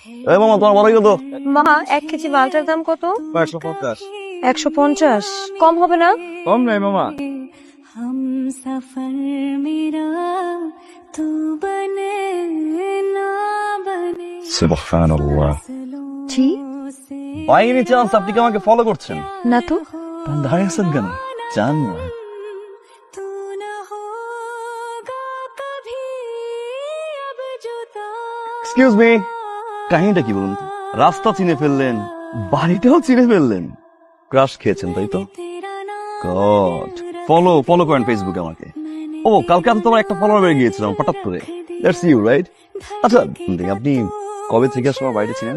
এই মামা তোমার বড় কত? মা 1 কেজি মালটার দাম কত? 150। 150 কম হবে না? কম নাই মামা। हम सफर मेरा तू बने ना बने সুবহানাল্লাহ। জি বাই এনি চান্স আপনি কি আমাকে ফলো করছেন? না তো। দাঁড়িয়ে আছেন কেন? জান না। तू न होगा कभी अब जुदा এক্সকিউজ মি, কাহিনীটা কি বলুন তো? রাস্তা চিনে ফেললেন, বাড়িটাও চিনে ফেললেন, ক্রাশ খেয়েছেন তাই তো? तेरा नाम গড, ফলো করেন ফেসবুকে আমাকে। ও কালকে আমি তোমার একটা ফলোয়ার বেড়ে গিয়েছিলাম হঠাৎ করে। That's you right? আচ্ছা আপনি কবে থেকে আসলে আমার বাড়িতে ছিলেন?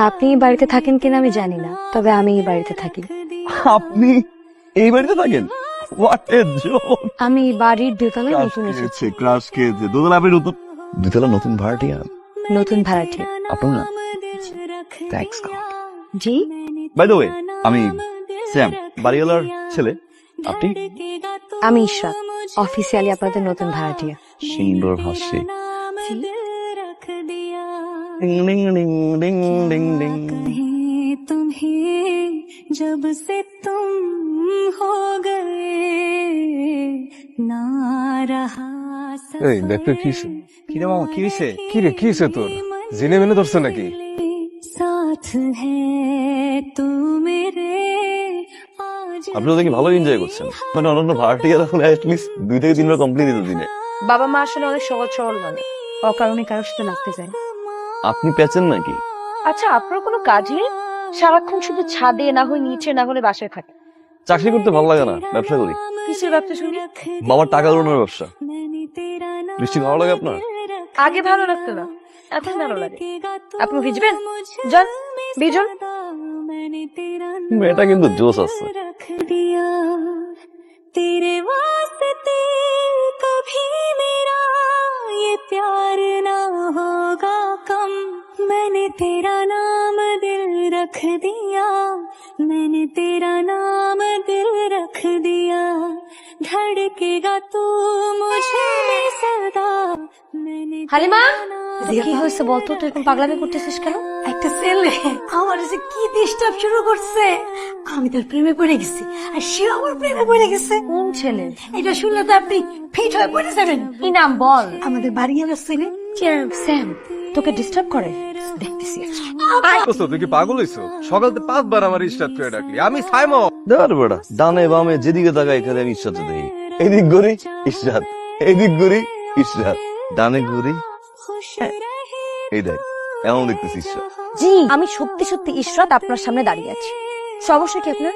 আপনি বাড়িতে থাকেন কিনা আমি জানি না, তবে আমি এই বাড়িতে থাকি। আপনি এই বাড়িতে থাকেন? What a joke. আমি বাড়ির দোতলায় নতুন এসেছি। ক্রাশ খেয়েছে, দোতলা আপনি দোতলা নতুন ভাড়াটিয়া নতুন ভাড়াটি। আপনার না? रख থ্যাঙ্কস গড। জি বাই দ্য ওয়ে, আমি স্যাম, বাড়িওয়ালার ছেলে। আপনি? আমি ঈশ্বর, অফিসিয়ালি আপনাদের নতুন ভাড়াটিয়া। সুন্দর হাসি। नाम दिल रख दिया ding ding ding ding ding ding. कहीं तुम्हें जब से तुम हो गए ना रहा এই দেখতে কি কি রে মামা, কি হয়েছে? কি রে কি হয়েছে তোর? জেনে মেনে ধরছে নাকি? साथ है तू मेरे आज আপনি তো দেখি ভালো এনজয় করছেন। মানে অন্যান্য ভাড়াটিয়া তাহলে অ্যাটলিস্ট 2 থেকে 3 বার কমপ্লিট দিত দিনে। বাবা মা আসলে অনেক সহজ সরল মানে অকারণে কারোর সাথে লাগতে যায়। আপনি পেয়েছেন নাকি? আচ্ছা আপনার কোনো কাজ নেই? সারাক্ষণ শুধু ছাদে না হয় নিচে না হলে বাসায় থাকে। চাকরি করতে ভালো লাগে না, ব্যবসা করি। কিসের ব্যবসা শুনি? বাবার টাকা উড়ানোর ব্যবসা। मैंने तेरा नाम বৃষ্টি ভালো লাগে আপনার? আগে ভালো লাগতো না, এখন ভালো লাগে। আপনি ভিজবেন? যান ভিজুন। मैंने तेरा মেয়েটা কিন্তু জোশ আছে। रख दिया तेरे वास्ते कभी मेरा ये प्यार ना होगा कम मैंने तेरा नाम दिल रख दिया मैंने तेरा नाम दिल रख दिया धड़केगा तू मुझे में सदा मैंने হালিমা तेरा नाम কি হয়েছে বলতো, তুই এখন পাগলামি করতেছিস কেন? একটা ছেলে আমার যে কি ডিস্টার্ব শুরু করছে, আমি তার প্রেমে পড়ে গেছি আর সে আমার প্রেমে পড়ে গেছে। কোন ছেলে? এটা শুনলে তো আপনি ফিট হয়ে পড়ে যাবেন। কি নাম বল? আমাদের বাড়ি গেলে ছেলে স্যাম তোকে ডিস্টার্ব করে? দেখতেছি। দোস্ত তুই কি পাগল হইছো? সকালতে 5 বার আমার স্টার্ট করে ডাকলি। আমি সাইমন। দেওয়ার বেড়া ডানে বামে যেদিকে তাকাই এখানে আমি ইশরাত দেখি। এদিক ঘুরি ইশরাত, এদিক ঘুরি ইশরাত, ডানে ঘুরি खुश रहे এই দেখ, এমন দেখতেছি ইশরাত। জি আমি সত্যি সত্যি ইশরাত আপনার সামনে দাঁড়িয়ে আছি। সমস্যা কি আপনার?